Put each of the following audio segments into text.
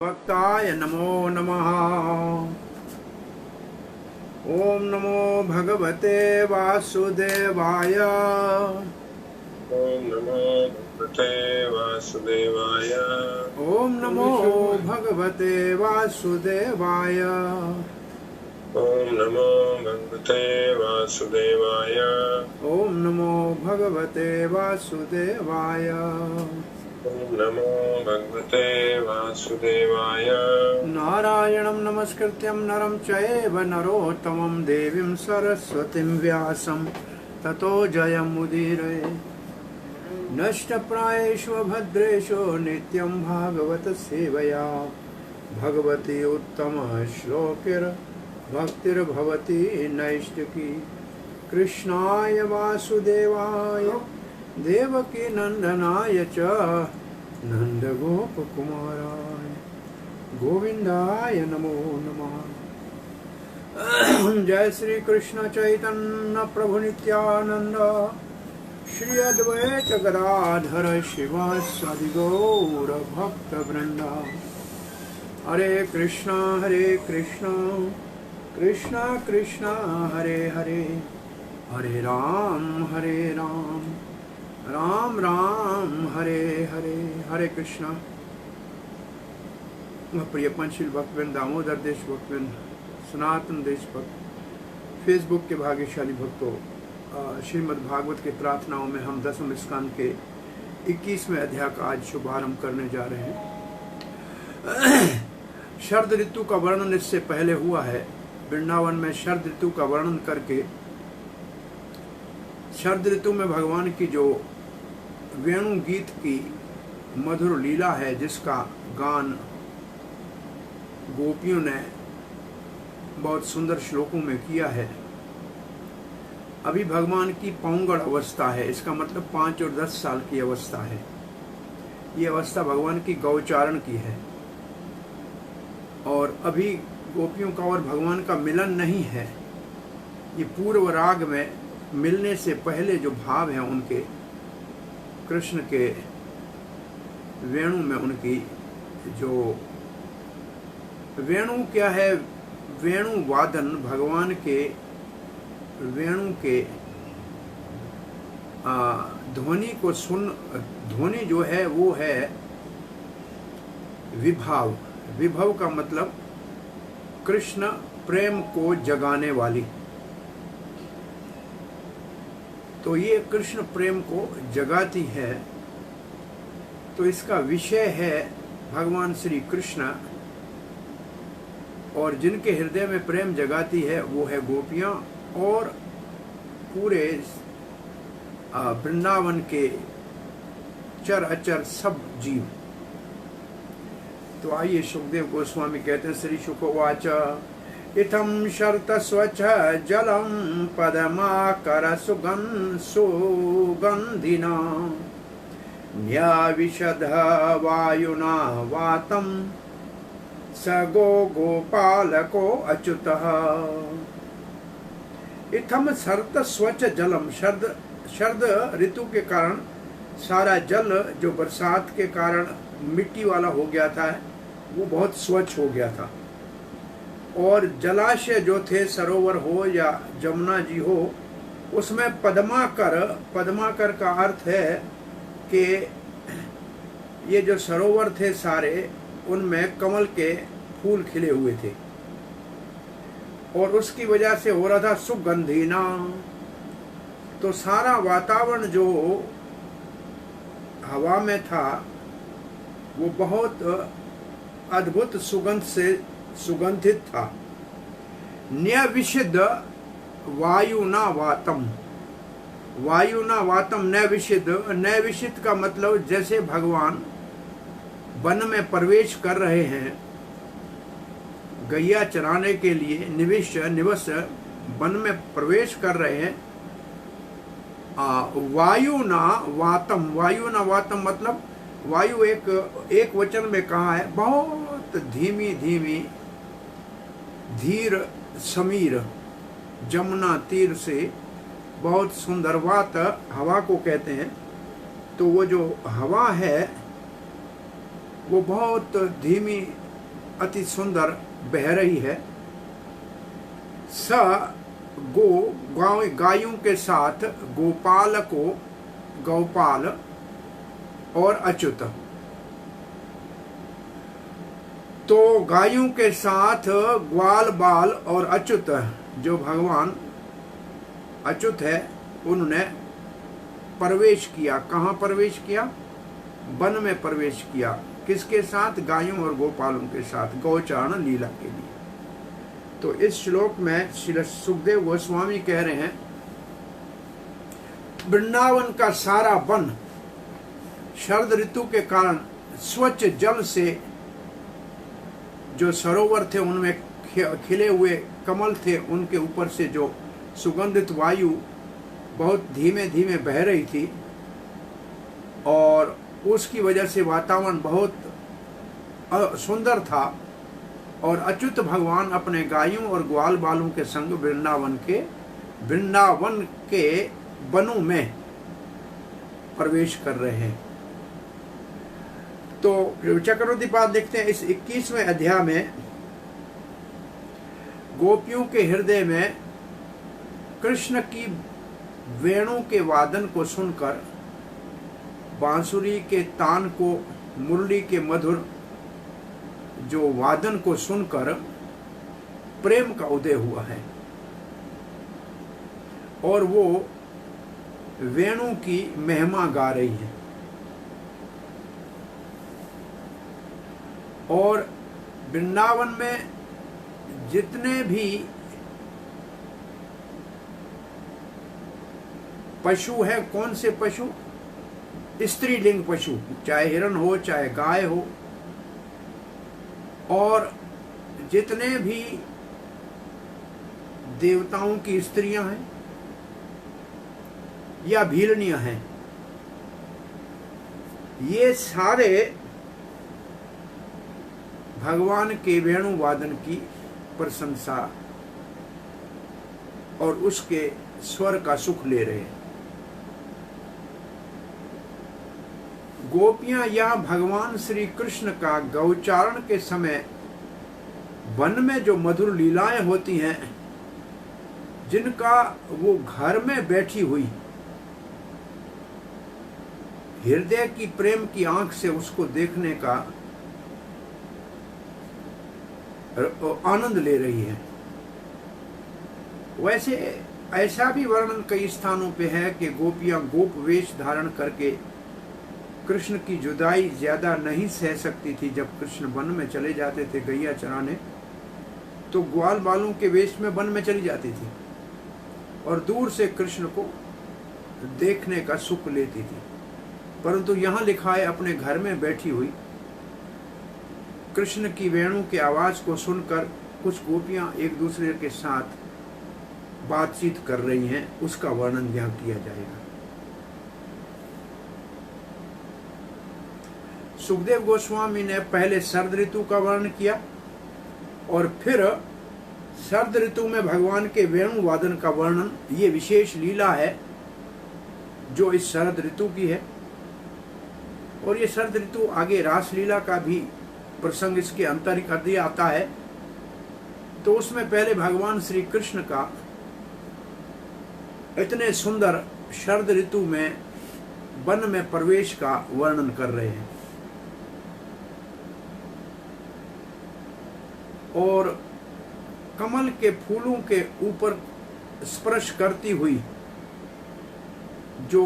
भक्ताय नमो नमः। ओम नमो भगवते वासुदेवाय। ओम नमो भगवते वासुदेवाय। ओम नमो भगवते वासुदेवाय। ओम नमो भगवते वासुदेवाय। ओम नमो भगवते वासुदेवाय। ओम नमो भगवते वासुदेवाय। नारायणं नमस्कृत्यं नरं चैव नरोत्तमं देवीं सरस्वतीं व्यासं ततो जयमुदीरये। नष्टप्रायेषु भद्रेषु नित्यं भागवत सेवया भगवती उत्तमश्लोकिर्भक्तिर्भवती नैष्टिकी। कृष्णाय वासुदेवाय देवकी नंदनाय च नंदगोपकुमाराय गोविंदाय नमो नमः। जय श्री कृष्ण चैतन्य प्रभु नित्यानंद श्री अद्वैत गदाधर शिवासादि गौर भक्त वृंदा। हरे कृष्णा कृष्णा कृष्णा हरे हरे, हरे राम राम राम हरे हरे। हरे कृष्णा। प्रिय पंचशील भक्तवृंद, दामोदर देश भक्तवृंद, सनातन देश भक्त, फेसबुक के भाग्यशाली भक्तों, श्रीमद् भागवत की प्रार्थनाओं में हम दसम स्कंद के 21वें अध्याय का आज शुभारंभ करने जा रहे हैं। शरद ऋतु का वर्णन इससे पहले हुआ है। वृंदावन में शरद ऋतु का वर्णन करके शरद ऋतु में भगवान की जो वेणु गीत की मधुर लीला है, जिसका गान गोपियों ने बहुत सुंदर श्लोकों में किया है। अभी भगवान की पौंगड़ अवस्था है, इसका मतलब 5 और 10 साल की अवस्था है। ये अवस्था भगवान की गौचारण की है और अभी गोपियों का और भगवान का मिलन नहीं है। ये पूर्व राग में मिलने से पहले जो भाव है उनके, कृष्ण के वेणु में उनकी जो वेणु क्या है, वेणु वादन, भगवान के वेणु के ध्वनि को सुन, ध्वनि जो है वो है विभाव। विभव का मतलब कृष्ण प्रेम को जगाने वाली। तो ये कृष्ण प्रेम को जगाती है। तो इसका विषय है भगवान श्री कृष्ण, और जिनके हृदय में प्रेम जगाती है वो है गोपियां और पूरे वृंदावन के चर अचर सब जीव। तो आइए, सुखदेव गोस्वामी कहते हैं, श्री शुकोवाच इथं शर्त स्वच्छ जलम पदमाकर सुगंधिना न्याविशद वायुना वातम स गोपालको अच्युतः। इथम शर्त स्वच्छ जलम, शरद ऋतु के कारण सारा जल जो बरसात के कारण मिट्टी वाला हो गया था वो बहुत स्वच्छ हो गया था। और जलाशय जो थे, सरोवर हो या जमुना जी हो, उसमें पद्माकर का अर्थ है कि ये जो सरोवर थे सारे, उनमें कमल के फूल खिले हुए थे और उसकी वजह से हो रहा था सुगंधीना। तो सारा वातावरण जो हवा में था वो बहुत अद्भुत सुगंध से सुगंधित था। न्यविषिद वायुना वातम, वायुना वातम नैविषिद। नैविषिद का मतलब जैसे भगवान वन में प्रवेश कर रहे हैं गैया चराने के लिए, निवस वन में प्रवेश कर रहे हैं। वायुना वातम, वायुना वातम मतलब वायु एक वचन में कहा है, बहुत धीमी धीमी धीर समीर, जमुना तीर से बहुत सुंदर, वात हवा को कहते हैं। तो वो जो हवा है वो बहुत धीमी अति सुंदर बह रही है। स गायों के साथ गोपाल को गौपाल और अच्युत। तो गायों के साथ ग्वाल बाल और अच्युत, जो भगवान अच्युत है, उन्होंने प्रवेश किया। कहाँ प्रवेश किया? वन में प्रवेश किया। किसके साथ? गायों और गोपालों के साथ, गौचारण लीला के लिए। तो इस श्लोक में श्री सुखदेव गोस्वामी कह रहे हैं, वृंदावन का सारा वन शरद ऋतु के कारण स्वच्छ जल से, जो सरोवर थे उनमें खिले हुए कमल थे, उनके ऊपर से जो सुगंधित वायु बहुत धीमे धीमे बह रही थी, और उसकी वजह से वातावरण बहुत सुंदर था। और अच्युत भगवान अपने गायों और ग्वाल बालों के संग वृंदावन के वनों में प्रवेश कर रहे हैं। तो चक्रवर्ती पाद देखते हैं इस 21वें अध्याय में, गोपियों के हृदय में कृष्ण की वेणु के वादन को सुनकर, बांसुरी के तान को, मुरली के मधुर जो वादन को सुनकर प्रेम का उदय हुआ है, और वो वेणु की महिमा गा रही है। और वृंदावन में जितने भी पशु हैं, कौन से पशु? स्त्रीलिंग पशु, चाहे हिरण हो चाहे गाय हो, और जितने भी देवताओं की स्त्रियां हैं या भीलनियां हैं, ये सारे भगवान के वेणु वादन की प्रशंसा और उसके स्वर का सुख ले रहे हैं। गोपियां या भगवान श्री कृष्ण का गौचारण के समय वन में जो मधुर लीलाएं होती हैं, जिनका वो घर में बैठी हुई हृदय की प्रेम की आंख से उसको देखने का आनंद ले रही है। वैसे ऐसा भी वर्णन कई स्थानों पे है कि गोपियां गोप वेश धारण करके कृष्ण की जुदाई ज्यादा नहीं सह सकती थी। जब कृष्ण वन में चले जाते थे गैया चराने, तो ग्वाल बालों के वेश में वन में चली जाती थी और दूर से कृष्ण को देखने का सुख लेती थी। परंतु यहाँ लिखा है, अपने घर में बैठी हुई कृष्ण की वेणु की आवाज को सुनकर कुछ गोपियां एक दूसरे के साथ बातचीत कर रही हैं, उसका वर्णन यहाँ किया जाएगा। सुखदेव गोस्वामी ने पहले शरद ऋतु का वर्णन किया और फिर शरद ऋतु में भगवान के वेणु वादन का वर्णन। ये विशेष लीला है जो इस शरद ऋतु की है, और ये शरद ऋतु आगे रास लीला का भी प्रसंग इसके अंतर्गत आता है। तो उसमें पहले भगवान श्री कृष्ण का इतने सुंदर शरद ऋतु में वन में प्रवेश का वर्णन कर रहे हैं। और कमल के फूलों के ऊपर स्पर्श करती हुई जो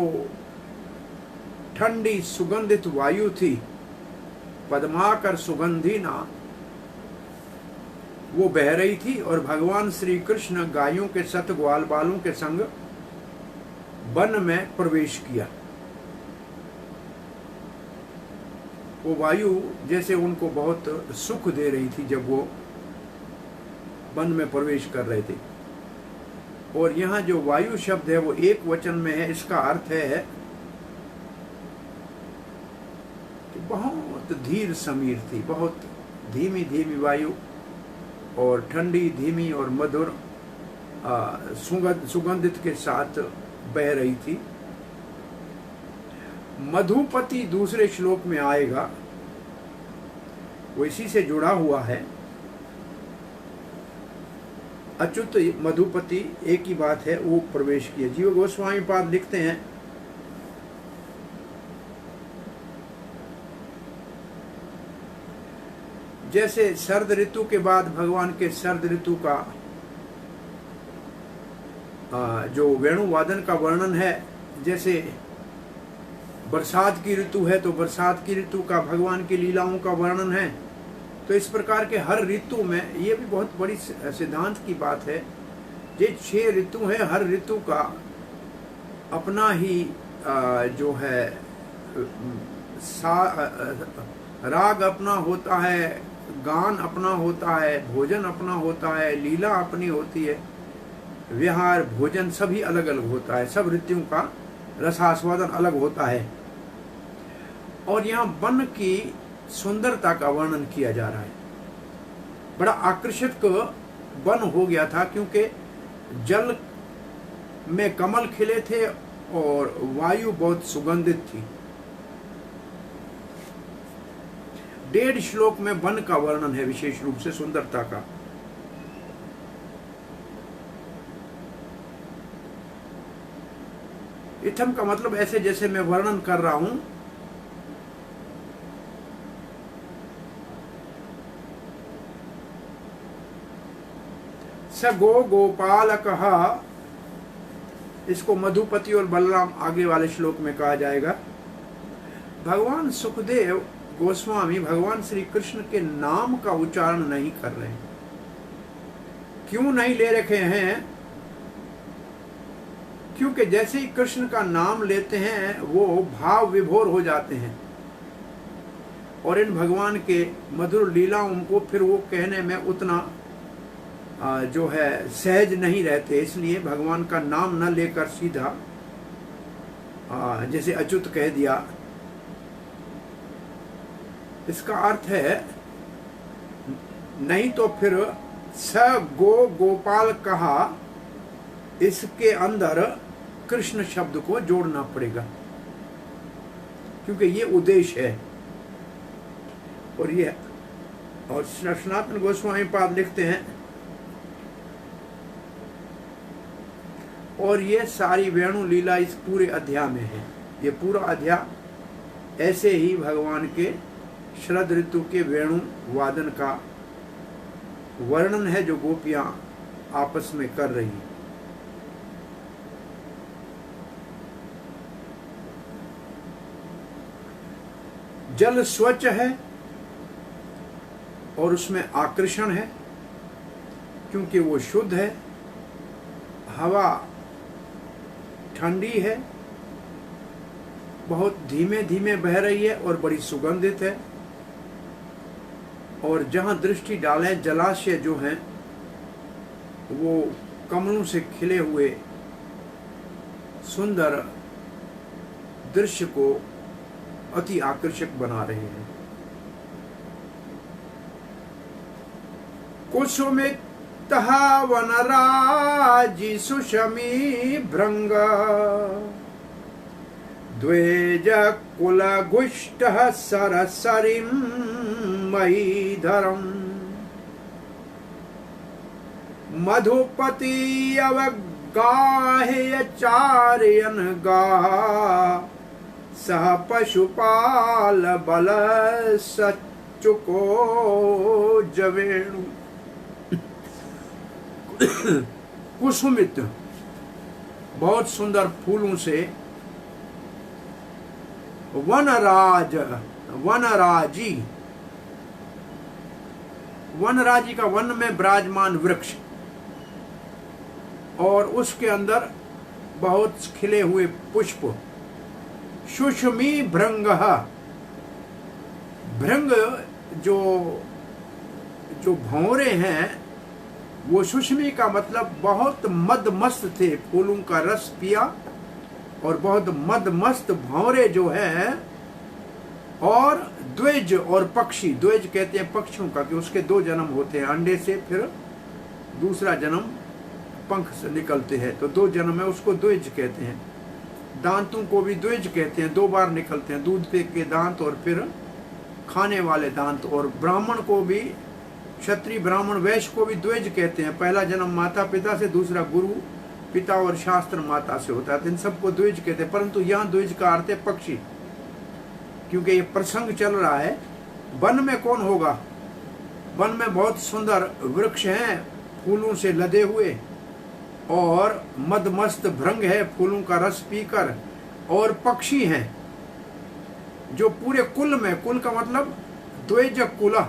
ठंडी सुगंधित वायु थी, पद्माकर सुगंधिना, वो बह रही थी। और भगवान श्री कृष्ण गायों के सत ग्वाल बालों के संग वन में प्रवेश किया। वो वायु जैसे उनको बहुत सुख दे रही थी जब वो वन में प्रवेश कर रहे थे। और यहाँ जो वायु शब्द है वो एक वचन में है। इसका अर्थ है कि बहुत धीर समीर थी, बहुत धीमी धीमी वायु और ठंडी धीमी और मधुर सुगंधित के साथ बह रही थी। मधुपति दूसरे श्लोक में आएगा वो इसी से जुड़ा हुआ है। अच्युत मधुपति एक ही बात है, वो प्रवेश किए। जीव गोस्वामी पाद लिखते हैं, जैसे शरद ऋतु के बाद भगवान के शरद ऋतु का जो वेणु वादन का वर्णन है, जैसे बरसात की ऋतु है तो बरसात की ऋतु का भगवान की लीलाओं का वर्णन है, तो इस प्रकार के हर ऋतु में, ये भी बहुत बड़ी सिद्धांत की बात है, ये 6 ऋतु है, हर ऋतु का अपना ही जो है राग अपना होता है, गान अपना होता है, भोजन अपना होता है, लीला अपनी होती है, विहार भोजन सभी अलग अलग होता है, सब ऋतुओं का रसास्वादन अलग होता है। और यहाँ वन की सुंदरता का वर्णन किया जा रहा है। बड़ा आकर्षक वन हो गया था, क्योंकि जल में कमल खिले थे और वायु बहुत सुगंधित थी। 1.5 श्लोक में वन का वर्णन है, विशेष रूप से सुंदरता का। इत्थम का मतलब ऐसे जैसे मैं वर्णन कर रहा हूं, स गो गोपाल कहा, इसको मधुपति और बलराम आगे वाले श्लोक में कहा जाएगा। भगवान सुखदेव गोस्वामी भगवान श्री कृष्ण के नाम का उच्चारण नहीं कर रहे हैं। क्यों नहीं ले रखे हैं? क्योंकि जैसे ही कृष्ण का नाम लेते हैं वो भाव विभोर हो जाते हैं और इन भगवान के मधुर लीलाओं को फिर वो कहने में उतना जो है सहज नहीं रहते। इसलिए भगवान का नाम न लेकर सीधा जैसे अच्युत कह दिया, इसका अर्थ है नहीं तो फिर स गो गोपाल कहा, इसके अंदर कृष्ण शब्द को जोड़ना पड़ेगा, क्योंकि ये उद्देश्य है। और सनातन गोस्वामी पाद लिखते हैं, और ये सारी वेणु लीला इस पूरे अध्याय में है। ये पूरा अध्याय ऐसे ही भगवान के शरद ऋतु के वेणु वादन का वर्णन है, जो गोपियां आपस में कर रही हैं। जल स्वच्छ है और उसमें आकर्षण है, क्योंकि वो शुद्ध है। हवा ठंडी है, बहुत धीमे धीमे बह रही है और बड़ी सुगंधित है। और जहां दृष्टि डालें, जलाशय जो हैं वो कमलों से खिले हुए सुंदर दृश्य को अति आकर्षक बना रहे हैं। कुसुमितः वनराजी सुषमी भृंग, द्वेज कुलघुष्टः सरसरिं महीधरम्, मधुपति अवगाह्य चारयन् गा, सह पशुपाल बल सच्चुको जवेणु। कुसुमित बहुत सुंदर फूलों से, वनराज वनराजी, वनराजी का वन में विराजमान वृक्ष और उसके अंदर बहुत खिले हुए पुष्प। सुषमी भृंग, भृंग जो भंवरे हैं, वो सुषमी का मतलब बहुत मदमस्त थे, फूलों का रस पिया और बहुत मदमस्त भंवरे जो है। और द्विज और पक्षी, द्विज कहते हैं पक्षियों का, कि उसके 2 जन्म होते हैं, अंडे से फिर दूसरा जन्म पंख से निकलते हैं, तो 2 जन्म है, उसको द्विज कहते हैं। दांतों को भी द्विज कहते हैं, 2 बार निकलते हैं, दूध पे के दांत और फिर खाने वाले दांत। और ब्राह्मण को भी, क्षत्रिय ब्राह्मण वैश्य को भी द्विज कहते हैं। पहला जन्म माता पिता से, दूसरा गुरु पिता और शास्त्र माता से होता है, तो इन सबको द्विज कहते हैं। परंतु यहाँ द्विज का अर्थ है पक्षी, क्योंकि ये प्रसंग चल रहा है। वन में कौन होगा? वन में बहुत सुंदर वृक्ष हैं फूलों से लदे हुए, और मदमस्त भृंग है फूलों का रस पीकर, और पक्षी हैं जो पूरे कुल में, कुल का मतलब द्विजक कुला,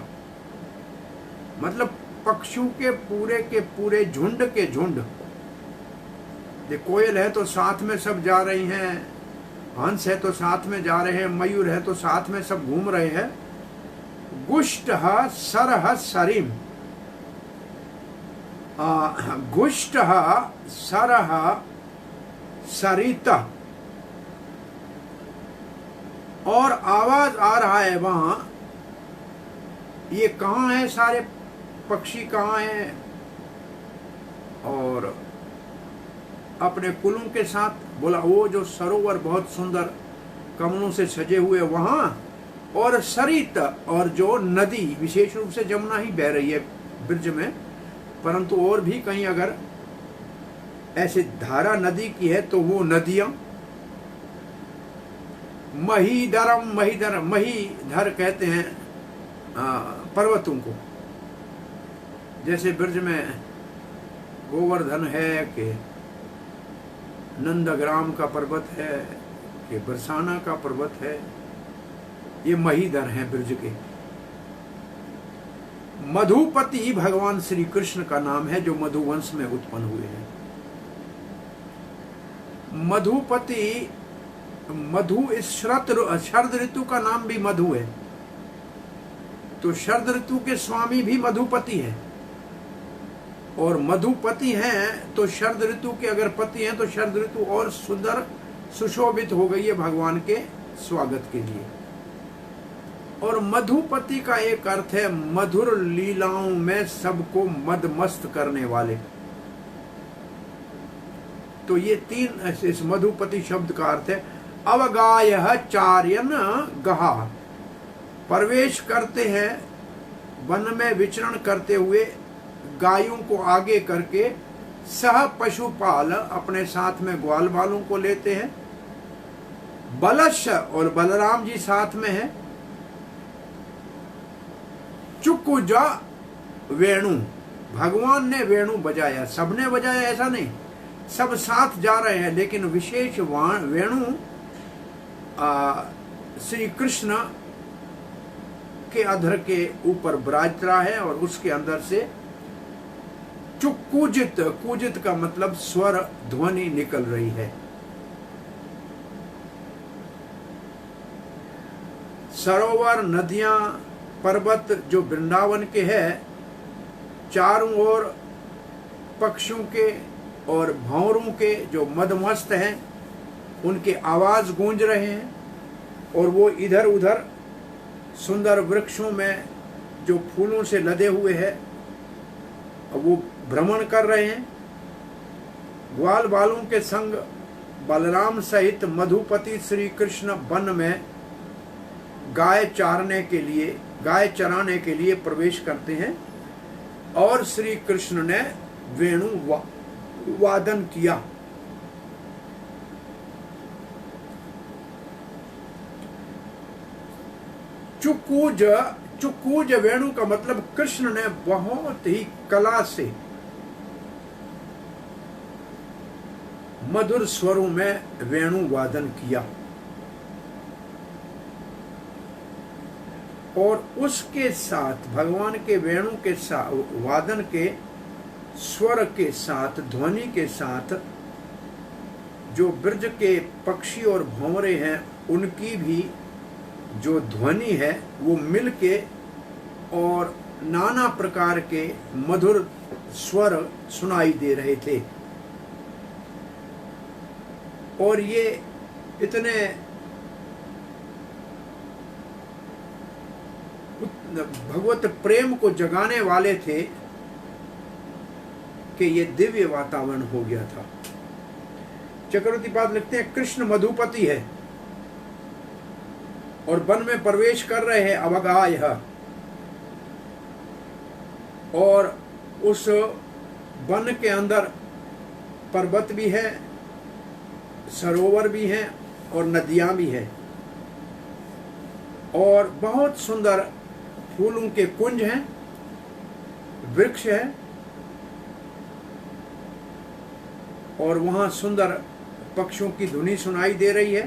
मतलब पक्षियों के पूरे झुंड के झुंड। ये कोयल है तो साथ में सब जा रही हैं, हंस है तो साथ में जा रहे हैं, मयूर है तो साथ में सब घूम रहे हैं। गुष्टः सरः सरिम, गुष्टः सरः सरिता, और आवाज आ रहा है वहां। ये कहाँ है? सारे पक्षी कहाँ हैं? और अपने कुलों के साथ। बोला वो जो सरोवर बहुत सुंदर कमलों से सजे हुए वहां, और सरित, और जो नदी, विशेष रूप से जमुना ही बह रही है ब्रज में, परंतु और भी कहीं अगर ऐसे धारा नदी की है तो वो नदियां। महीधरम, महीधर कहते हैं पर्वतों को। जैसे ब्रज में गोवर्धन है, कि नंदग्राम का पर्वत है, कि बरसाना का पर्वत है, ये महीधर हैं ब्रज के। मधुपति भगवान श्री कृष्ण का नाम है, जो मधुवंश में उत्पन्न हुए हैं। मधुपति, मधु इस शरद ऋतु का नाम भी मधु है, तो शरद ऋतु के स्वामी भी मधुपति है। और मधुपति हैं तो शरद ऋतु के अगर पति हैं तो शरद ऋतु और सुंदर सुशोभित हो गई है भगवान के स्वागत के लिए। और मधुपति का एक अर्थ है मधुर लीलाओं में सबको मदमस्त करने वाले। तो ये तीन इस मधुपति शब्द का अर्थ है। अवगायः चार्यन गहा, प्रवेश करते हैं वन में विचरण करते हुए गायों को आगे करके, सह पशुपाल, अपने साथ में ग्वाल बालों को लेते हैं। बलश, और बलराम जी साथ में है। चुकुजा वेणु, भगवान ने वेणु बजाया, सबने बजाया ऐसा नहीं, सब साथ जा रहे हैं, लेकिन विशेष वेणु श्री कृष्ण के अधर के ऊपर विराज रहा है, और उसके अंदर से चुकुजित, कुजित का मतलब स्वर ध्वनि निकल रही है। सरोवर, नदियां, पर्वत जो वृंदावन के है, चारों ओर पक्षियों के और भंवरों के जो मदमस्त हैं, उनके आवाज गूंज रहे हैं। और वो इधर उधर सुंदर वृक्षों में जो फूलों से लदे हुए हैं, वो भ्रमण कर रहे हैं। ग्वाल बालों के संग बलराम सहित मधुपति श्री कृष्ण वन में गाय चराने के लिए प्रवेश करते हैं, और श्री कृष्ण ने वेणु वादन किया। चुकूज वेणु का मतलब कृष्ण ने बहुत ही कला से मधुर स्वरों में वेणु वादन किया, और उसके साथ भगवान के वेणु के साथ, वादन के स्वर के साथ, ध्वनि के साथ, जो ब्रज के पक्षी और भंवरे हैं उनकी भी जो ध्वनि है वो मिलके और नाना प्रकार के मधुर स्वर सुनाई दे रहे थे। और ये इतने भगवत प्रेम को जगाने वाले थे कि ये दिव्य वातावरण हो गया था। चक्रवर्ती पाद लिखते हैं कृष्ण मधुपति है, और वन में प्रवेश कर रहे हैं अवगाह, और उस वन के अंदर पर्वत भी है, सरोवर भी हैं और नदियां भी हैं, और बहुत सुंदर फूलों के कुंज हैं, वृक्ष है, और वहां सुंदर पक्षियों की धुनी सुनाई दे रही है।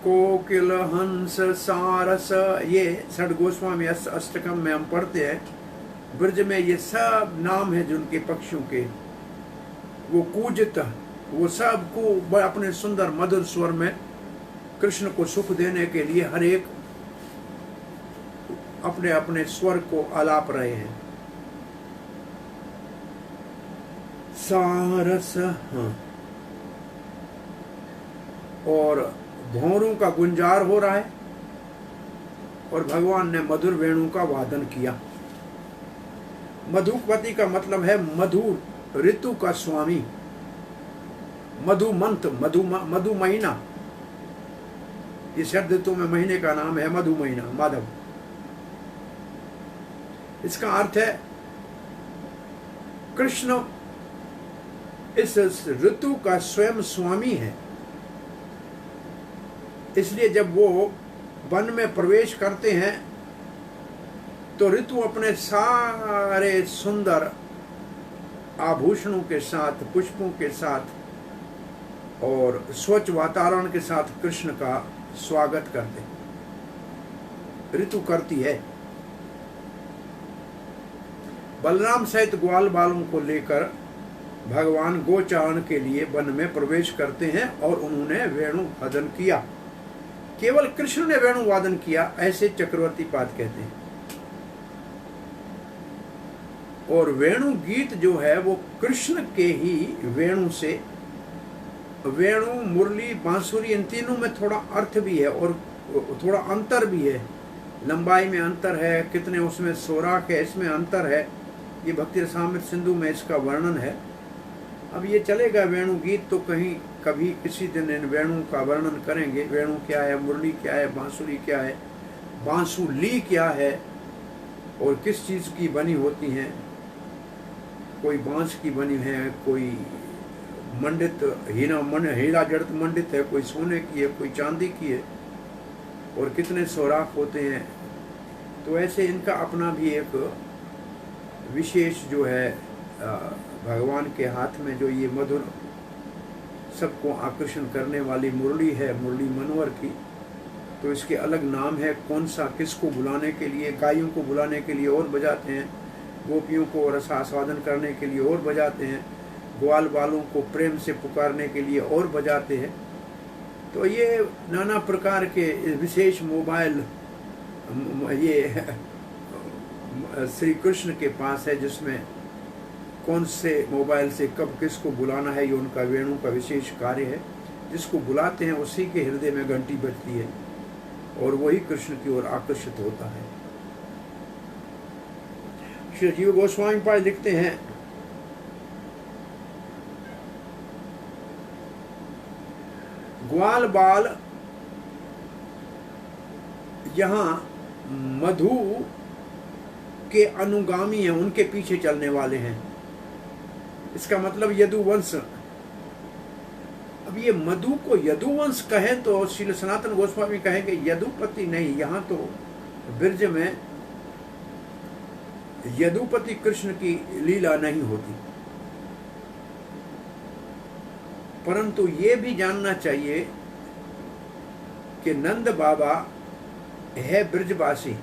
कोकिल हंस सारस, ये षड गोस्वामी अष्टकम में हम पढ़ते हैं। ब्रज में ये सब नाम है जिनके पक्षियों के, वो कूजत, वो सब को अपने सुंदर मधुर स्वर में कृष्ण को सुख देने के लिए हर एक अपने अपने स्वर को आलाप रहे हैं। सारस, हाँ, और भौरों का गुंजार हो रहा है, और भगवान ने मधुर वेणु का वादन किया। मधुपति का मतलब है मधु ऋतु का स्वामी, मधुमंत, मधु महीना। ये शरद ऋतु में महीने का नाम है मधु महीना, माधव। इसका अर्थ है कृष्ण इस ऋतु का स्वयं स्वामी है। इसलिए जब वो वन में प्रवेश करते हैं तो ऋतु अपने सारे सुंदर आभूषणों के साथ, पुष्पों के साथ और स्वच्छ वातावरण के साथ कृष्ण का स्वागत करते, ऋतु करती है। बलराम सहित ग्वाल बालों को लेकर भगवान गोचारण के लिए वन में प्रवेश करते हैं और उन्होंने वेणु वादन किया। केवल कृष्ण ने वेणु वादन किया, ऐसे चक्रवर्ती पाद कहते हैं। और वेणु गीत जो है वो कृष्ण के ही वेणु से, वेणु, मुरली, बांसुरी, इन तीनों में थोड़ा अर्थ भी है और थोड़ा अंतर भी है। लंबाई में अंतर है, कितने उसमें सोराख है, इसमें अंतर है। ये भक्ति रसामृत सिंधु में इसका वर्णन है। अब ये चलेगा वेणु गीत, तो कहीं कभी किसी दिन इन वेणु का वर्णन करेंगे। वेणु क्या है, मुरली क्या है, बांसुरी क्या है, बांसुली क्या है, और किस चीज़ की बनी होती हैं। कोई बांस की बनी है, कोई मंडित हीरा जड़त मंडित है, कोई सोने की है, कोई चांदी की है, और कितने सोराख होते हैं। तो ऐसे इनका अपना भी एक विशेष जो है भगवान के हाथ में जो ये मधुर सबको आकर्षण करने वाली मुरली है, मुरली मनोहर की, तो इसके अलग नाम है। कौन सा किसको बुलाने के लिए, गायों को बुलाने के लिए और बजाते हैं, गोपियों को रसास्वादन करने के लिए और बजाते हैं, ग्वाल बालों को प्रेम से पुकारने के लिए और बजाते हैं। तो ये नाना प्रकार के विशेष मोबाइल ये श्री कृष्ण के पास है, जिसमें कौन से मोबाइल से कब किसको बुलाना है, ये उनका वेणु का विशेष कार्य है। जिसको बुलाते हैं उसी के हृदय में घंटी बजती है और वही कृष्ण की ओर आकर्षित होता है। श्री जीव गोस्वामी पाद लिखते हैं, ग्वाल बाल यहाँ मधु के अनुगामी हैं, उनके पीछे चलने वाले हैं। इसका मतलब यदुवंश। अब ये मधु को यदुवंश कहे तो श्री सनातन गोस्वामी कहेंगे यदुपति नहीं, यहाँ तो ब्रज में यदुपति कृष्ण की लीला नहीं होती। परंतु ये भी जानना चाहिए कि नंद बाबा है ब्रजवासी,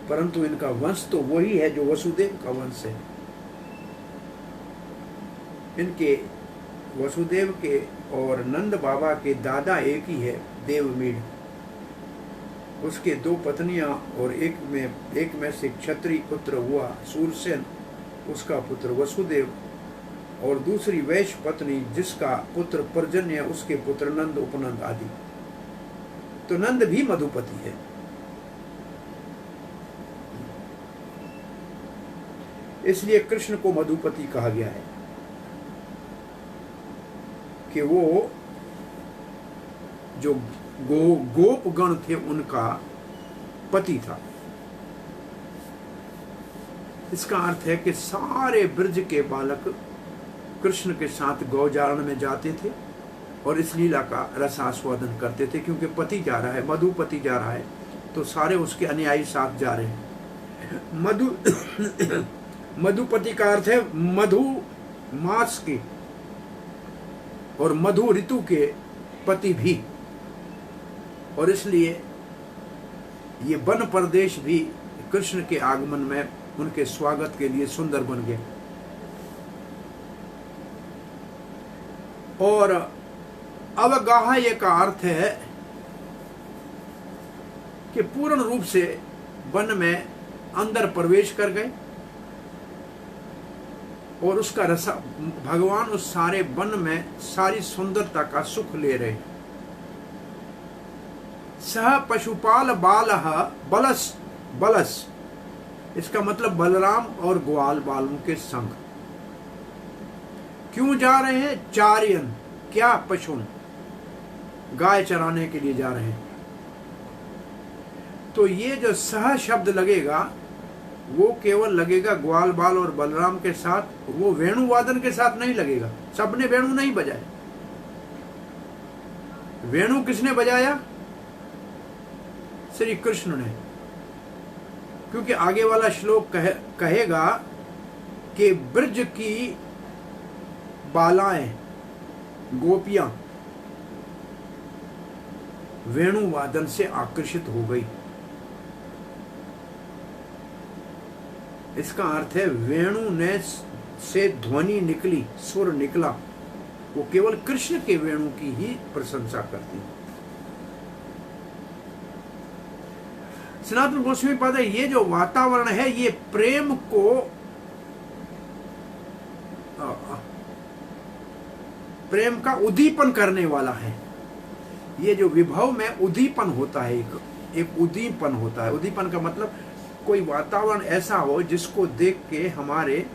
परंतु इनका वंश तो वही है जो वसुदेव का वंश है। इनके वसुदेव के और नंद बाबा के दादा एक ही है, देवमीढ़। उसके दो पत्नियां और एक में से क्षत्रिय पुत्र हुआ सूरसेन, उसका पुत्र वसुदेव, और दूसरी वैश्य पत्नी जिसका पुत्र पर्जन्य, उसके पुत्र नंद, उपनंद आदि। तो नंद भी मधुपति है। इसलिए कृष्ण को मधुपति कहा गया है कि वो जो गोप गण थे उनका पति था। इसका अर्थ है कि सारे ब्रज के बालक कृष्ण के साथ गौजारण में जाते थे और इस लीला का रस आस्वादन करते थे, क्योंकि पति जा रहा है, मधुपति जा रहा है, तो सारे उसके अनुयायी साथ जा रहे हैं। मधुपति का अर्थ है मधु मास के और मधु ऋतु के पति भी, और इसलिए ये वन प्रदेश भी कृष्ण के आगमन में उनके स्वागत के लिए सुंदर बन गए। और अवगाह्य का अर्थ है कि पूर्ण रूप से वन में अंदर प्रवेश कर गए और उसका रसा भगवान उस सारे वन में सारी सुंदरता का सुख ले रहे। सह पशुपाल बालः बलस बलस, इसका मतलब बलराम और ग्वाल बालों के संग। क्यों जा रहे हैं? चार्यन, क्या? पशु, गाय चराने के लिए जा रहे हैं। तो ये जो सह शब्द लगेगा वो केवल लगेगा ग्वाल बाल और बलराम के साथ, वो वेणु वादन के साथ नहीं लगेगा। सबने वेणु नहीं बजाया। वेणु किसने बजाया? श्री कृष्ण ने, क्योंकि आगे वाला श्लोक कहेगा कि ब्रज की बालाएं, गोपियां वेणु वादन से आकर्षित हो गई। इसका अर्थ है वेणु ने से ध्वनि निकली, सुर निकला, वो केवल कृष्ण के वेणु की ही प्रशंसा करती है। सनातन गोस्वामी पद है, ये जो वातावरण है ये प्रेम को प्रेम का उद्दीपन करने वाला है। ये जो विभव में उद्दीपन होता है, एक उद्दीपन होता है। उद्दीपन का मतलब कोई वातावरण ऐसा हो जिसको देख के हमारे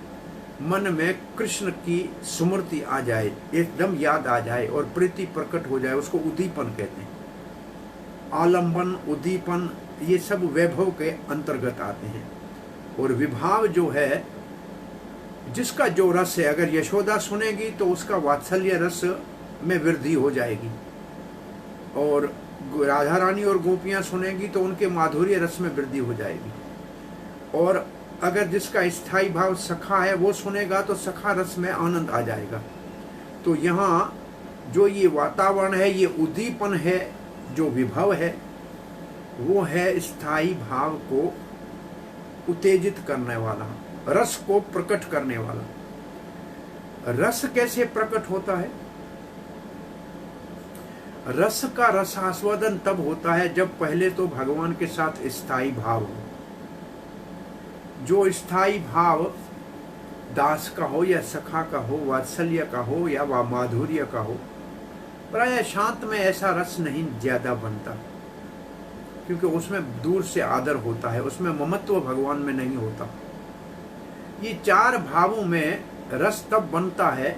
मन में कृष्ण की स्मृति आ जाए, एकदम याद आ जाए और प्रीति प्रकट हो जाए, उसको उद्दीपन कहते हैं। आलंबन, उद्दीपन, ये सब वैभव के अंतर्गत आते हैं। और विभाव जो है, जिसका जो रस है, अगर यशोदा सुनेगी तो उसका वात्सल्य रस में वृद्धि हो जाएगी, और राधा रानी और गोपियां सुनेगी तो उनके माधुर्य रस में वृद्धि हो जाएगी। और अगर जिसका स्थायी भाव सखा है वो सुनेगा तो सखा रस में आनंद आ जाएगा। तो यहाँ जो ये वातावरण है, ये उद्दीपन है, जो विभव है, वो है स्थायी भाव को उत्तेजित करने वाला, रस को प्रकट करने वाला। रस कैसे प्रकट होता है? रस का रसास्वादन तब होता है जब पहले तो भगवान के साथ स्थायी भाव हो। जो स्थायी भाव दास का हो या सखा का हो, वात्सल्य का हो या माधुर्य का हो, प्राय शांत में ऐसा रस नहीं ज्यादा बनता, क्योंकि उसमें दूर से आदर होता है, उसमें ममत्व भगवान में नहीं होता। ये चार भावों में रस तब बनता है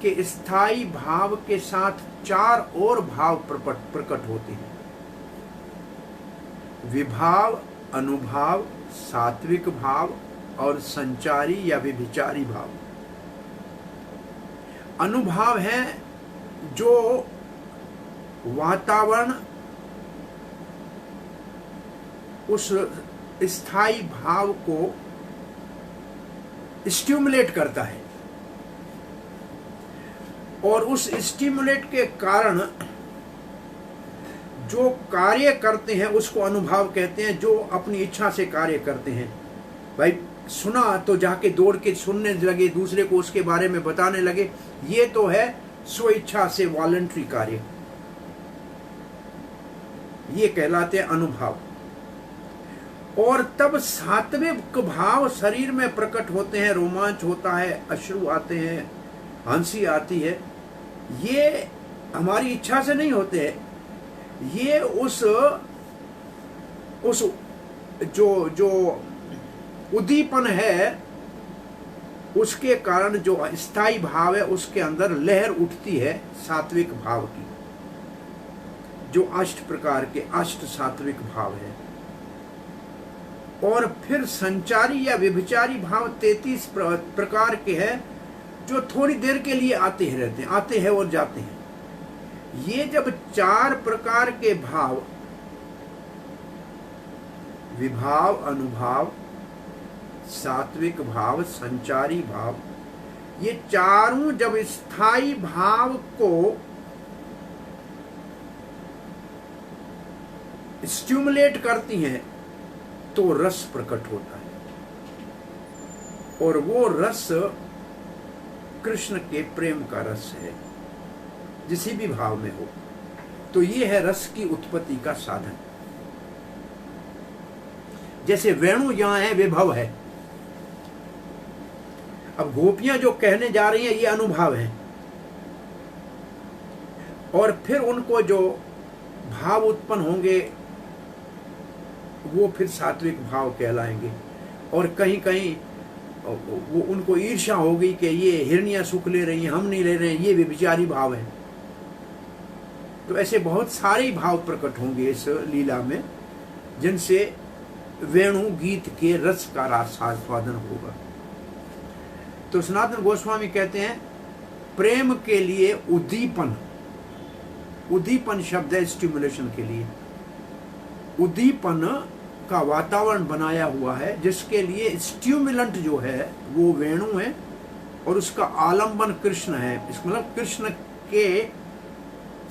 कि स्थायी भाव के साथ चार और भाव प्रकट होते हैं। विभाव, अनुभाव, सात्विक भाव और संचारी या व्यभिचारी भाव। अनुभाव है जो वातावरण उस स्थायी भाव को स्टिमुलेट करता है, और उस स्टिमुलेट के कारण जो कार्य करते हैं उसको अनुभाव कहते हैं। जो अपनी इच्छा से कार्य करते हैं, भाई सुना तो जाके दौड़ के सुनने लगे, दूसरे को उसके बारे में बताने लगे, ये तो है स्व इच्छा से वॉलंटरी कार्य, ये कहलाते हैं अनुभाव। और तब सात्विक भाव शरीर में प्रकट होते हैं, रोमांच होता है, अश्रु आते हैं, हंसी आती है। ये हमारी इच्छा से नहीं होते हैं, ये उस जो उद्दीपन है उसके कारण जो स्थायी भाव है उसके अंदर लहर उठती है सात्विक भाव की। जो अष्ट प्रकार के अष्ट सात्विक भाव है। और फिर संचारी या व्यभिचारी भाव 33 प्रकार के हैं, जो थोड़ी देर के लिए आते ही रहते हैं, आते हैं और जाते हैं। ये जब 4 प्रकार के भाव, विभाव, अनुभाव, सात्विक भाव, संचारी भाव, ये चारों जब स्थायी भाव को स्टिमुलेट करती हैं तो रस प्रकट होता है, और वो रस कृष्ण के प्रेम का रस है, जिसी भी भाव में हो। तो ये है रस की उत्पत्ति का साधन। जैसे वेणु यहां है, विभव है। अब गोपियां जो कहने जा रही हैं ये अनुभाव है, और फिर उनको जो भाव उत्पन्न होंगे वो फिर सात्विक भाव कहलाएंगे। और कहीं कहीं वो उनको ईर्ष्या होगी कि ये हिरनियां सुख ले रही हैं, हम नहीं ले रहे हैं, ये व्यभिचारी भाव है। तो ऐसे बहुत सारे भाव प्रकट होंगे इस लीला में, जिनसे वेणु गीत के रस का आस्वादन होगा। तो सनातन गोस्वामी कहते हैं प्रेम के लिए उद्दीपन, उद्दीपन शब्द है स्टिमुलेशन के लिए। उद्दीपन का वातावरण बनाया हुआ है, जिसके लिए स्टिमुलेंट जो है वो वेणु है, और उसका आलंबन कृष्ण है। इसका मतलब कृष्ण के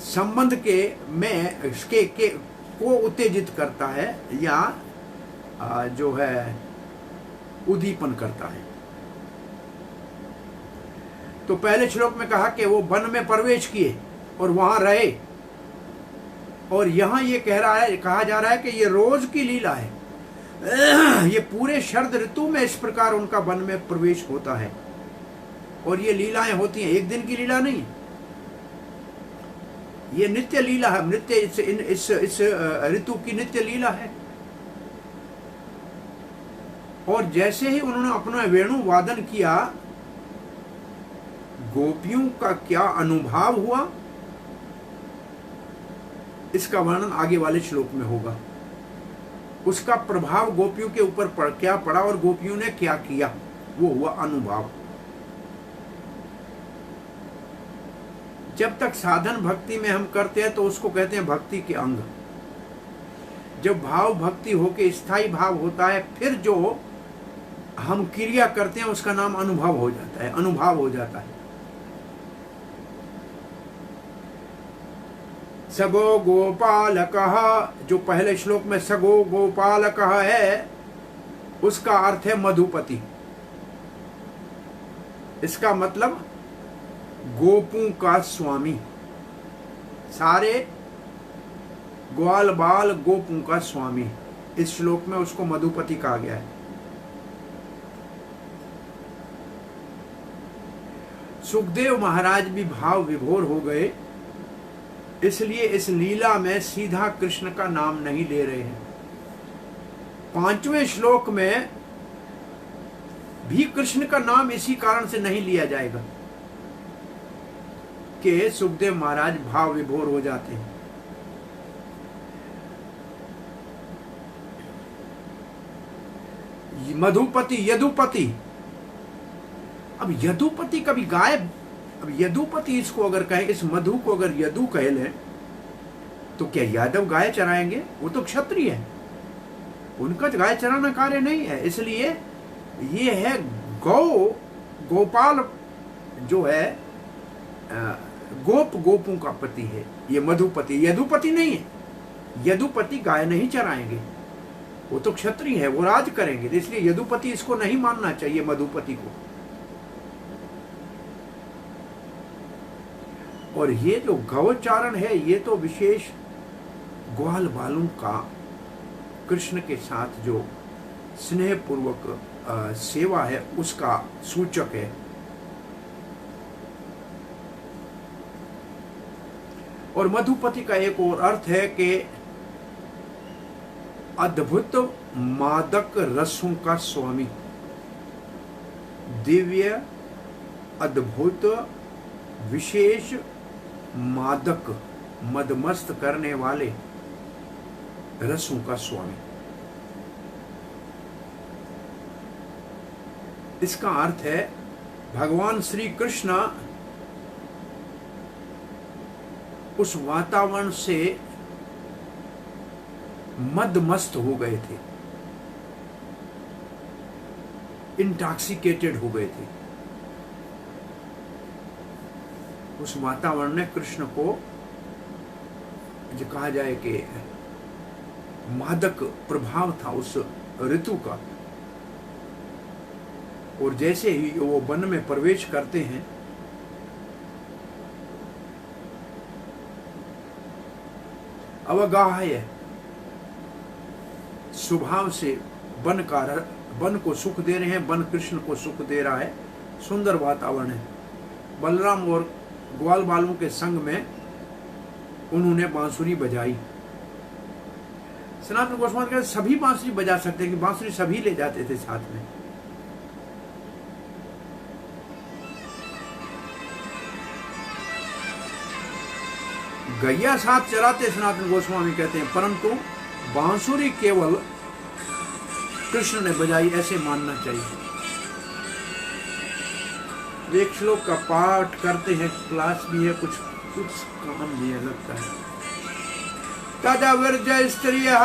संबंध के में इसके को उत्तेजित करता है, या जो है उद्दीपन करता है। तो पहले श्लोक में कहा कि वो वन में प्रवेश किए और वहां रहे, और यहां ये कहा जा रहा है कि ये रोज की लीला है। ये पूरे शरद ऋतु में इस प्रकार उनका वन में प्रवेश होता है, और ये लीलाएं होती हैं, एक दिन की लीला नहीं, ये नित्य लीला है, नित्य इस ऋतु की नित्य लीला है। और जैसे ही उन्होंने अपना वेणु वादन किया, गोपियों का क्या अनुभव हुआ, इसका वर्णन आगे वाले श्लोक में होगा। उसका प्रभाव गोपियों के ऊपर क्या पड़ा और गोपियों ने क्या किया, वो हुआ अनुभव। जब तक साधन भक्ति में हम करते हैं तो उसको कहते हैं भक्ति के अंग। जब भाव भक्ति होके स्थायी भाव होता है, फिर जो हम क्रिया करते हैं उसका नाम अनुभव हो जाता है, अनुभाव हो जाता है। सगो गोपालकः, जो पहले श्लोक में सगो गोपालकः है, उसका अर्थ है मधुपति। इसका मतलब गोपों का स्वामी, सारे ग्वाल बाल गोपों का स्वामी। इस श्लोक में उसको मधुपति कहा गया है। सुखदेव महाराज भी भाव विभोर हो गए, इसलिए इस लीला में सीधा कृष्ण का नाम नहीं ले रहे हैं। 5वें श्लोक में भी कृष्ण का नाम इसी कारण से नहीं लिया जाएगा कि सुखदेव महाराज भाव विभोर हो जाते हैं। मधुपति, यदुपति। अब यदुपति कभी गायब, अब यदुपति इसको अगर कहें, इस मधु को अगर यदु कह लें, तो क्या यादव गाय चराएंगे? वो तो क्षत्रिय है, उनका गाय चराना कार्य नहीं है। इसलिए ये है गोपाल जो है, गोपों का पति है, ये मधुपति, यदुपति नहीं है। यदुपति गाय नहीं चराएंगे, वो तो क्षत्रिय है, वो राज करेंगे। इसलिए यदुपति इसको नहीं मानना चाहिए, मधुपति को। और ये जो गौचारण है, ये तो विशेष ग्वाल बालों का कृष्ण के साथ जो स्नेह पूर्वक सेवा है उसका सूचक है। और मधुपति का एक और अर्थ है कि अद्भुत मादक रसों का स्वामी, दिव्य अद्भुत विशेष मादक मदमस्त करने वाले रसों का स्वामी। इसका अर्थ है भगवान श्री कृष्ण उस वातावरण से मदमस्त हो गए थे, इंटॉक्सिकेटेड हो गए थे। उस वातावरण ने कृष्ण को, जो कहा जाए कि मादक प्रभाव था उस ऋतु का। और जैसे ही वो वन में प्रवेश करते हैं, अवगाह्य स्वभाव से वन को सुख दे रहे हैं, वन कृष्ण को सुख दे रहा है। सुंदर वातावरण है। बलराम और ग्वाल बालों के संग में उन्होंने बांसुरी बजाई। सनातन गोस्वामी कहते सभी बांसुरी बजा सकते हैं, कि बांसुरी सभी ले जाते थे साथ में। गैया साथ चलाते सनातन गोस्वामी कहते हैं, परंतु बांसुरी केवल कृष्ण ने बजाई, ऐसे मानना चाहिए। एक श्लोक का पाठ करते हैं, क्लास भी है, कुछ काम भी है लगता है। तदा विरज स्त्रियः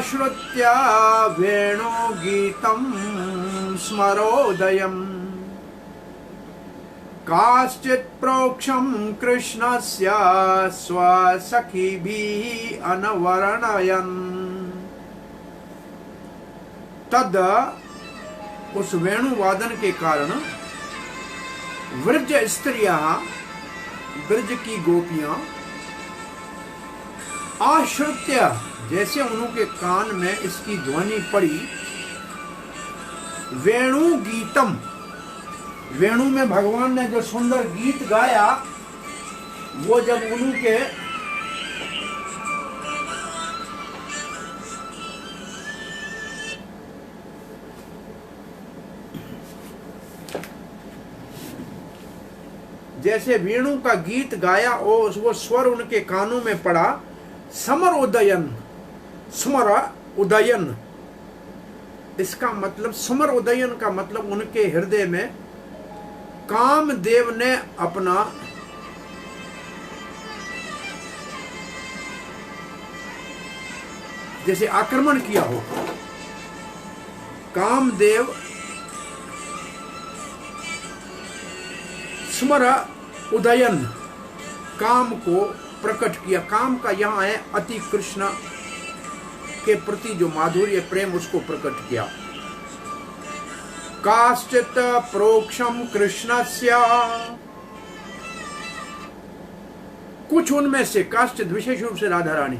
श्रुत्या वेणु गीतम स्मरोदयम् काश्चित् प्रोक्षं कृष्णस्य स्वसखिभिः अनवर्णयन्। तद उस वेणुवादन के कारण वृज स्त्रियां, ब्रज की गोपियां, आश्रुत्य जैसे उनके कान में इसकी ध्वनि पड़ी, वेणु गीतम, वेणु में भगवान ने जो सुंदर गीत गाया, वो जब उनके जैसे वेणु का गीत गाया और वो स्वर उनके कानों में पड़ा, समर उदयन, स्मर उदयन, इसका मतलब समर उदयन का मतलब उनके हृदय में कामदेव ने अपना जैसे आक्रमण किया हो। कामदेव स्मर उदयन, काम को प्रकट किया। काम का यहाँ है अति कृष्ण के प्रति जो माधुर्य प्रेम, उसको प्रकट किया। काश्चित् प्रोक्षम कृष्णस्य, कुछ उनमें से, काश्चित् विशेष रूप से राधा रानी,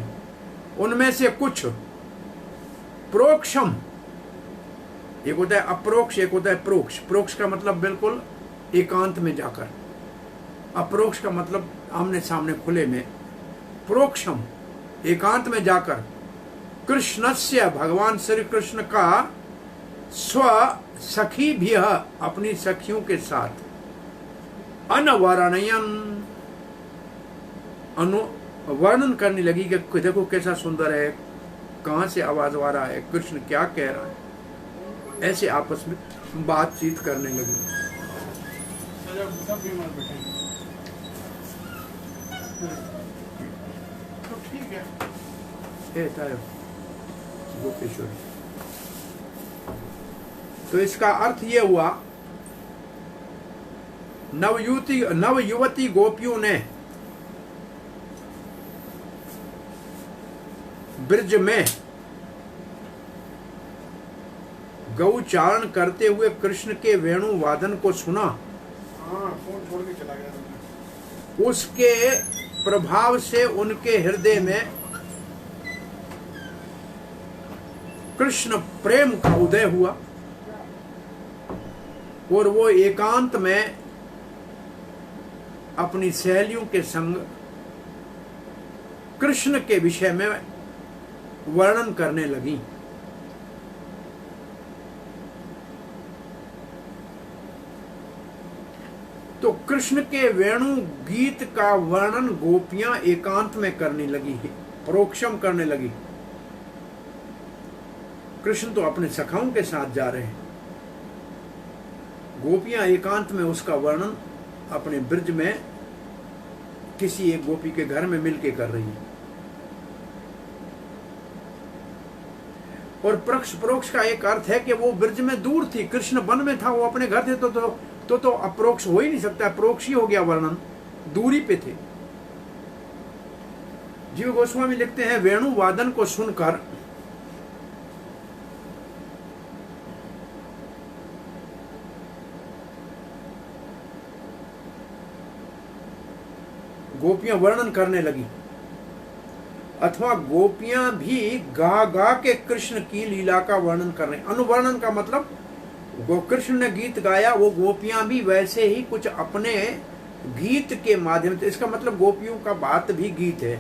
उनमें से कुछ, प्रोक्षम, एक होता है अप्रोक्ष, एक होता है प्रोक्ष। प्रोक्ष का मतलब बिल्कुल एकांत में जाकर, अप्रोक्ष का मतलब आमने सामने खुले में। प्रोक्षम एकांत में जाकर, कृष्णस्य भगवान श्री कृष्ण का, स्व सखी भी, अपनी सखियों के साथ, अनवर्णयन, वर्णन करने लगी कि देखो कैसा सुंदर है, कहां से आवाज आ रहा है, कृष्ण क्या कह रहा है, ऐसे आपस में बातचीत करने लगी। तो ठीक है, गोपेश्वर। तो इसका अर्थ यह हुआ, नवयुवती गोपियों ने ब्रज में गौचारण करते हुए कृष्ण के वेणु वादन को सुना। फोन छोड़ के चला गया। उसके प्रभाव से उनके हृदय में कृष्ण प्रेम का उदय हुआ और वो एकांत में अपनी सहेलियों के संग कृष्ण के विषय में वर्णन करने लगी। तो कृष्ण के वेणु गीत का वर्णन गोपियां एकांत में करने लगी है, परोक्षम करने लगी। कृष्ण तो अपने सखाओं के साथ जा रहे हैं, गोपियां एकांत में उसका वर्णन अपने ब्रज में किसी एक गोपी के घर में मिलके कर रही है। और प्रक्ष परोक्ष का एक अर्थ है कि वो ब्रज में दूर थी, कृष्ण वन में था, वो अपने घर थे, तो अप्रोक्ष हो ही नहीं सकता, अप्रोक्ष ही हो गया वर्णन, दूरी पे थे। जीव गोस्वामी लिखते हैं, वेणु वादन को सुनकर गोपियां वर्णन करने लगी, अथवा गोपियां भी गा गा के कृष्ण की लीला का वर्णन कर रहे हैं। अनुवर्णन का मतलब कृष्ण ने गीत गाया, वो गोपियां भी वैसे ही कुछ अपने गीत के माध्यम से, इसका मतलब गोपियों का बात भी गीत है।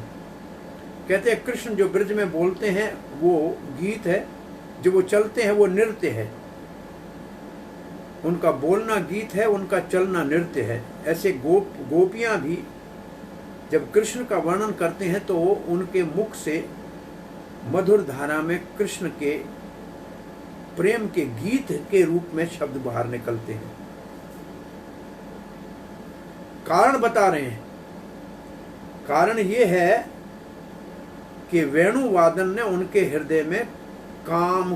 कहते हैं कृष्ण जो ब्रज में बोलते हैं वो गीत है, जो वो चलते हैं वो नृत्य है, उनका बोलना गीत है, उनका चलना नृत्य है। ऐसे गोपियां भी जब कृष्ण का वर्णन करते हैं तो उनके मुख से मधुर धारा में कृष्ण के प्रेम के गीत के रूप में शब्द बाहर निकलते हैं। कारण बता रहे हैं, कारण ये है कि वेणु वादन ने उनके हृदय में काम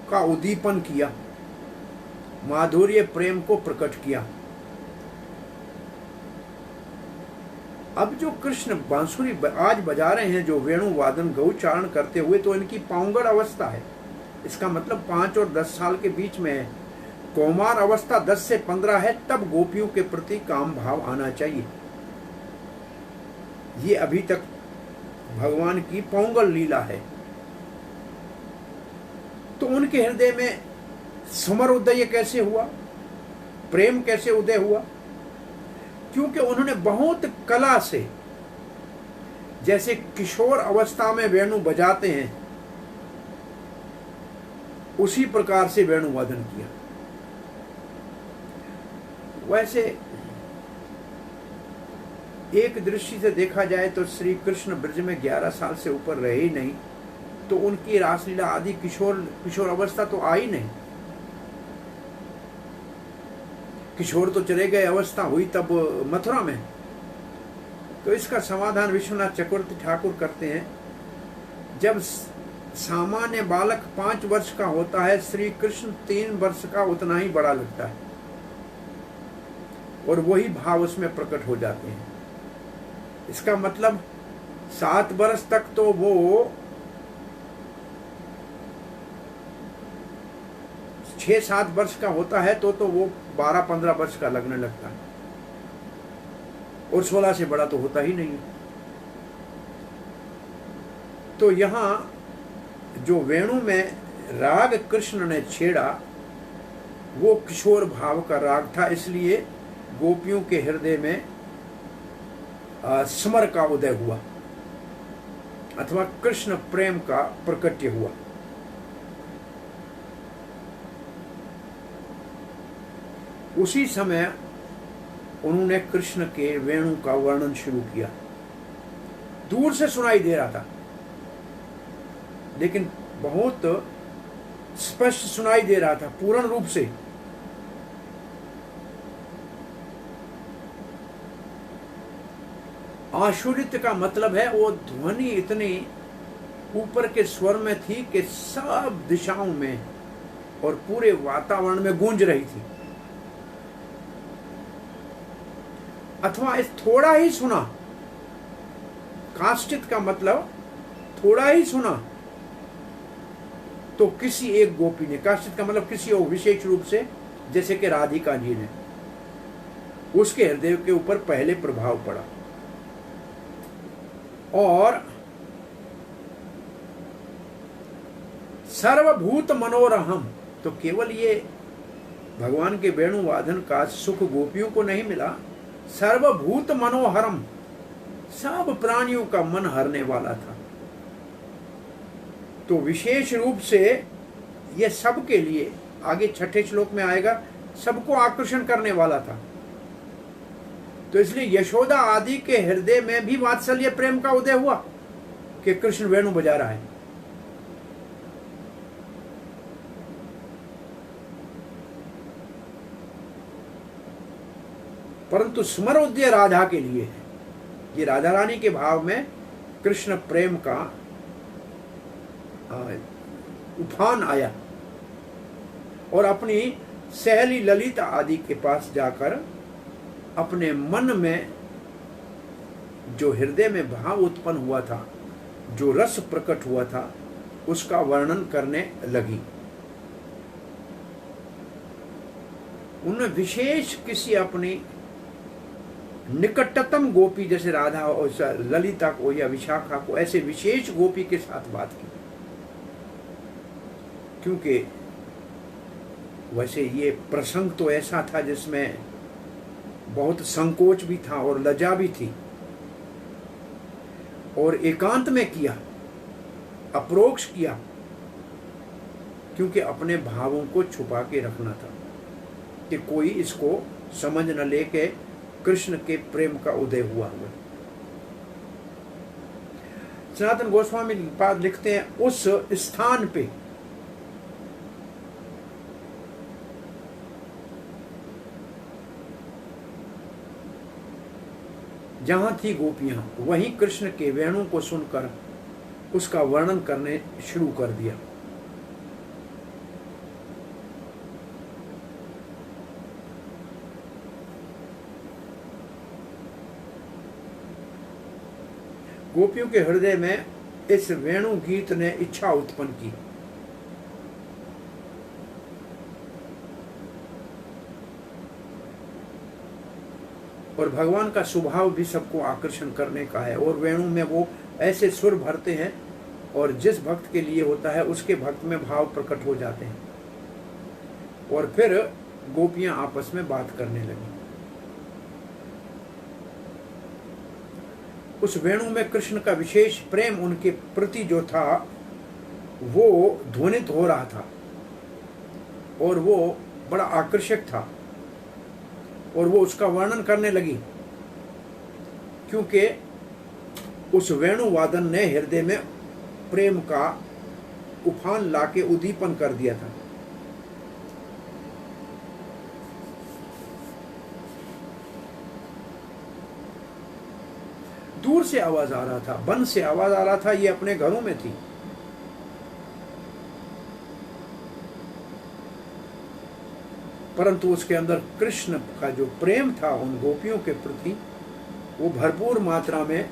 का उद्दीपन किया, माधुर्य प्रेम को प्रकट किया। अब जो कृष्ण बांसुरी आज बजा रहे हैं, जो वेणु वादन गौचारण करते हुए, तो इनकी पाउंगड़ अवस्था है। इसका मतलब 5 और 10 साल के बीच में है। कौमार अवस्था 10 से 15 है, तब गोपियों के प्रति काम भाव आना चाहिए। ये अभी तक भगवान की पौंगल लीला है। तो उनके हृदय में समर उदय कैसे हुआ, प्रेम कैसे उदय हुआ? क्योंकि उन्होंने बहुत कला से, जैसे किशोर अवस्था में वेणु बजाते हैं, उसी प्रकार से वेणु वादन किया। वैसे एक दृष्टि से देखा जाए तो श्री कृष्ण ब्रज में 11 साल से ऊपर रहे ही नहीं, तो उनकी रासलीला आदि किशोर अवस्था तो आई नहीं। किशोर तो चले गए, अवस्था हुई तब मथुरा में। तो इसका समाधान विश्वनाथ चक्रवर्ती ठाकुर करते हैं, जब सामान्य बालक 5 वर्ष का होता है, श्री कृष्ण 3 वर्ष का उतना ही बड़ा लगता है, और वही भाव उसमें प्रकट हो जाते हैं। इसका मतलब 7 वर्ष तक तो वो 6-7 वर्ष का होता है, तो वो 12-15 वर्ष का लगने लगता है, और 16 से बड़ा तो होता ही नहीं। तो यहाँ जो वेणु में राग कृष्ण ने छेड़ा, वो किशोर भाव का राग था, इसलिए गोपियों के हृदय में समर का उदय हुआ, अथवा कृष्ण प्रेम का प्रकट्य हुआ। उसी समय उन्होंने कृष्ण के वेणु का वर्णन शुरू किया। दूर से सुनाई दे रहा था, लेकिन बहुत स्पष्ट सुनाई दे रहा था, पूर्ण रूप से। आशुरित का मतलब है वो ध्वनि इतनी ऊपर के स्वर में थी कि सब दिशाओं में और पूरे वातावरण में गूंज रही थी। अथवा इस थोड़ा ही सुना, काष्ठित का मतलब थोड़ा ही सुना, तो किसी एक गोपी ने, काष्ठित का मतलब किसी और विशेष रूप से, जैसे कि राधिका जी ने, उसके हृदय के ऊपर पहले प्रभाव पड़ा। और सर्वभूत मनोरहम, तो केवल ये भगवान के वेणु वादन का सुख गोपियों को नहीं मिला, सर्वभूत मनोहरम, सब प्राणियों का मन हरने वाला था। तो विशेष रूप से ये सब के लिए, आगे 6ठे श्लोक में आएगा, सबको आकर्षण करने वाला था। तो इसलिए यशोदा आदि के हृदय में भी वात्सल्य प्रेम का उदय हुआ कि कृष्ण वेणु बजा रहा है। परंतु स्मरोदय राधा के लिए है। ये राधा रानी के भाव में कृष्ण प्रेम का उफान आया और अपनी सहेली ललिता आदि के पास जाकर अपने मन में जो हृदय में भाव उत्पन्न हुआ था, जो रस प्रकट हुआ था, उसका वर्णन करने लगी। उन्होंने विशेष किसी अपनी निकटतम गोपी जैसे राधा और ललिता को या विशाखा को ऐसे विशेष गोपी के साथ बात की, क्योंकि वैसे ये प्रसंग तो ऐसा था जिसमें बहुत संकोच भी था और लज्जा भी थी, और एकांत में किया, अप्रोक्ष किया, क्योंकि अपने भावों को छुपा के रखना था कि कोई इसको समझ न ले के कृष्ण के प्रेम का उदय हुआ। सनातन गोस्वामी पाद लिखते हैं, उस स्थान पे जहां थी गोपियां, वहीं कृष्ण के वेणु को सुनकर उसका वर्णन करने शुरू कर दिया। गोपियों के हृदय में इस वेणु गीत ने इच्छा उत्पन्न की। और भगवान का स्वभाव भी सबको आकर्षण करने का है, और वेणु में वो ऐसे सुर भरते हैं और जिस भक्त के लिए होता है उसके भक्त में भाव प्रकट हो जाते हैं। और फिर गोपियां आपस में बात करने लगी। उस वेणु में कृष्ण का विशेष प्रेम उनके प्रति जो था वो ध्वनित हो रहा था, और वो बड़ा आकर्षक था, और वो उसका वर्णन करने लगी, क्योंकि उस वेणु वादन ने हृदय में प्रेम का उफान लाके उद्दीपन कर दिया था। दूर से आवाज आ रहा था, वन से आवाज आ रहा था, ये अपने घरों में थी। परंतु उसके अंदर कृष्ण का जो प्रेम था उन गोपियों के प्रति, वो भरपूर मात्रा में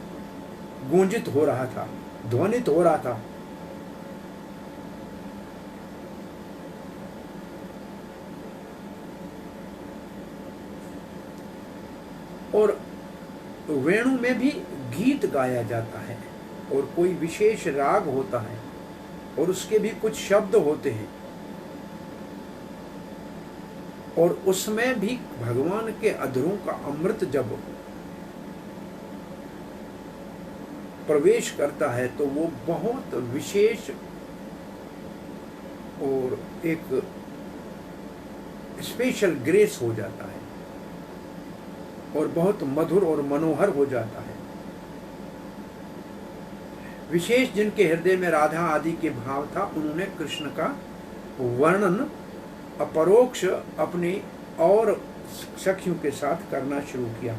गूंजित हो रहा था, ध्वनित हो रहा था। और वेणु में भी गीत गाया जाता है, और कोई विशेष राग होता है, और उसके भी कुछ शब्द होते हैं, और उसमें भी भगवान के अधरों का अमृत जब प्रवेश करता है तो वो बहुत विशेष और एक स्पेशल ग्रेस हो जाता है, और बहुत मधुर और मनोहर हो जाता है। विशेष जिनके हृदय में राधा आदि के भाव था, उन्होंने कृष्ण का वर्णन अपरोक्ष अपनी और सखियों के साथ करना शुरू किया।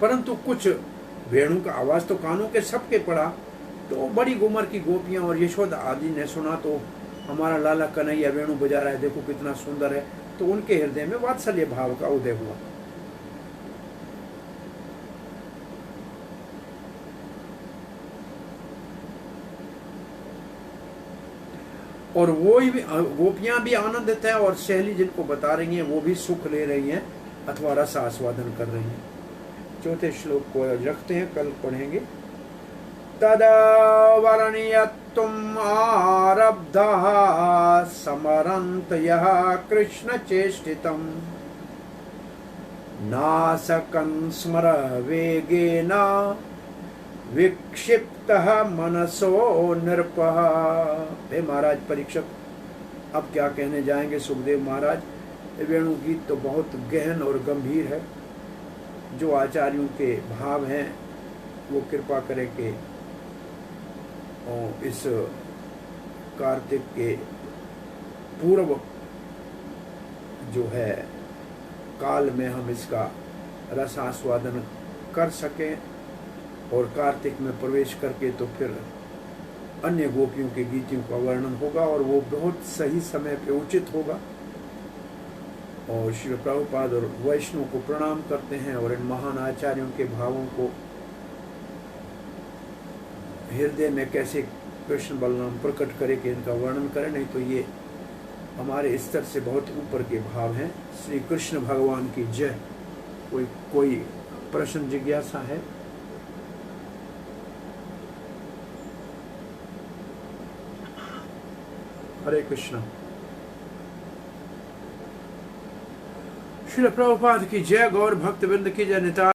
परंतु कुछ वेणु का आवाज तो कानों के सबके पड़ा, तो बड़ी उम्र की गोपियां और यशोदा आदि ने सुना, तो हमारा लाला कन्हैया वेणु बजा रहा है, देखो कितना सुंदर है, तो उनके हृदय में वात्सल्य भाव का उदय हुआ। और वो ही गोपियां भी आनंदित है, और सहेली जिनको बता रही हैं वो भी सुख ले रही हैं अथवा रस आस्वादन कर रही हैं। चौथे श्लोक को रखते हैं, कल पढ़ेंगे। तदवर्ण्यत्वम् आरब्धः समरन्त यः कृष्ण चेष्टितम् नासकन् स्मर वेगेन विक्षिप्तः मनसो नृपः। हे महाराज परीक्षक, अब क्या कहने जाएंगे सुखदेव महाराज। वेणु गीत तो बहुत गहन और गंभीर है। जो आचार्यों के भाव हैं वो कृपा करे कि इस कार्तिक के पूर्व जो है काल में हम इसका रस आस्वादन कर सकें, और कार्तिक में प्रवेश करके तो फिर अन्य गोपियों के गीतों का वर्णन होगा और वो बहुत सही समय पे उचित होगा। और श्री प्रभुपाद और वैष्णव को प्रणाम करते हैं और इन महान आचार्यों के भावों को हृदय में कैसे कृष्ण बलराम प्रकट करे कि इनका वर्णन करें, नहीं तो ये हमारे स्तर से बहुत ऊपर के भाव हैं। श्री कृष्ण भगवान की जय। कोई प्रश्न जिज्ञासा है? हरे कृष्ण। श्री प्रभुपाद की जय। गौर भक्त वृंद की जय। निताय